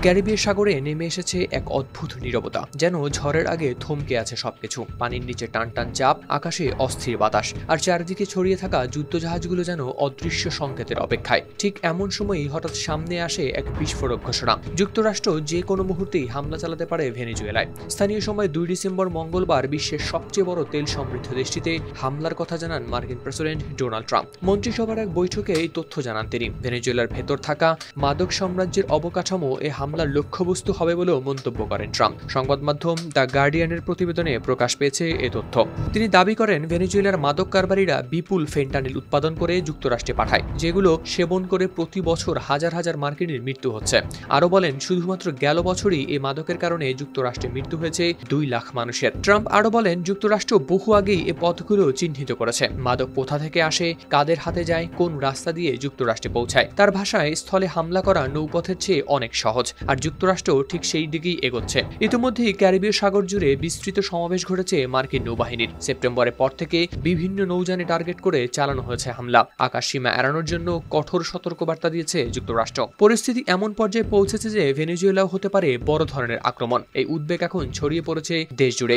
ক্যারিবীয় সাগরে নেমে এসেছে এক অদ্ভুত নীরবতা, যেন ঝড়ের আগে থমকে আছে সবকিছু। পানির নিচে টান টান চাপ, আকাশে অস্থির বাতাস, আর চারিদিকে ছড়িয়ে থাকা যুদ্ধজাহাজগুলো যেন অদৃশ্য সংকেতের অপেক্ষায়। ঠিক এমন সময়ই হঠাৎ সামনে আসে এক বিস্ফোরক ঘোষণা। যুক্তরাষ্ট্র যে কোনো মুহূর্তেই হামলা চালাতে পারে ভেনেজুয়েলায়। স্থানীয় সময় 2 ডিসেম্বর মঙ্গলবার বিশ্বের সবচেয়ে বড় তেল সমৃদ্ধ দেশটিতে হামলার কথা জানান মার্কিন প্রেসিডেন্ট ডোনাল্ড ট্রাম্প। মন্ত্রিসভার এক বৈঠকে এই তথ্য জানান তিনি। ভেনেজুয়েলার ভেতর থাকা মাদক সাম্রাজ্যের অবকাঠামো এ হামলার লক্ষ্যবস্তু হবে বলেও মন্তব্য করেন ট্রাম্প। সংবাদ মাধ্যম দ্য গার্ডিয়ানের প্রতিবেদনে প্রকাশ পেয়েছে এ তথ্য। তিনি দাবি করেন ভেনেজুয়েলার মাদক কারবারিরা বিপুল ফেন্টানিল উৎপাদন করে যুক্তরাষ্ট্রে পাঠায়, যেগুলো সেবন করে প্রতি বছর হাজার হাজার মার্কিনের মৃত্যু হচ্ছে। আরও বলেন, শুধুমাত্র গেল বছরই এই মাদকের কারণে যুক্তরাষ্ট্রে মৃত্যু হয়েছে 2 লাখ মানুষের। ট্রাম্প আরও বলেন, যুক্তরাষ্ট্র বহু আগেই এ পথগুলো চিহ্নিত করেছে। মাদক কোথা থেকে আসে, কাদের হাতে যায়, কোন রাস্তা দিয়ে যুক্তরাষ্ট্রে পৌঁছায়। তার ভাষায়, স্থলে হামলা করা নৌপথের চেয়ে অনেক সহজ, আর যুক্তরাষ্ট্র ঠিক সেই দিকেই এগোচ্ছে। ইতিমধ্যেই ক্যারিবীয় সাগর জুড়ে বিস্তৃত সমাবেশ ঘটেছে মার্কিন নৌবাহিনীর। সেপ্টেম্বরের পর থেকে বিভিন্ন নৌযানে টার্গেট করে চালানো হয়েছে হামলা। আকাশ সীমা এড়ানোর জন্য কঠোর সতর্কবার্তা দিয়েছে যুক্তরাষ্ট্র। পরিস্থিতি এমন পর্যায়ে পৌঁছেছে যে ভেনেজুয়েলাও হতে পারে বড় ধরনের আক্রমণ। এই উদ্বেগ এখন ছড়িয়ে পড়েছে দেশ জুড়ে।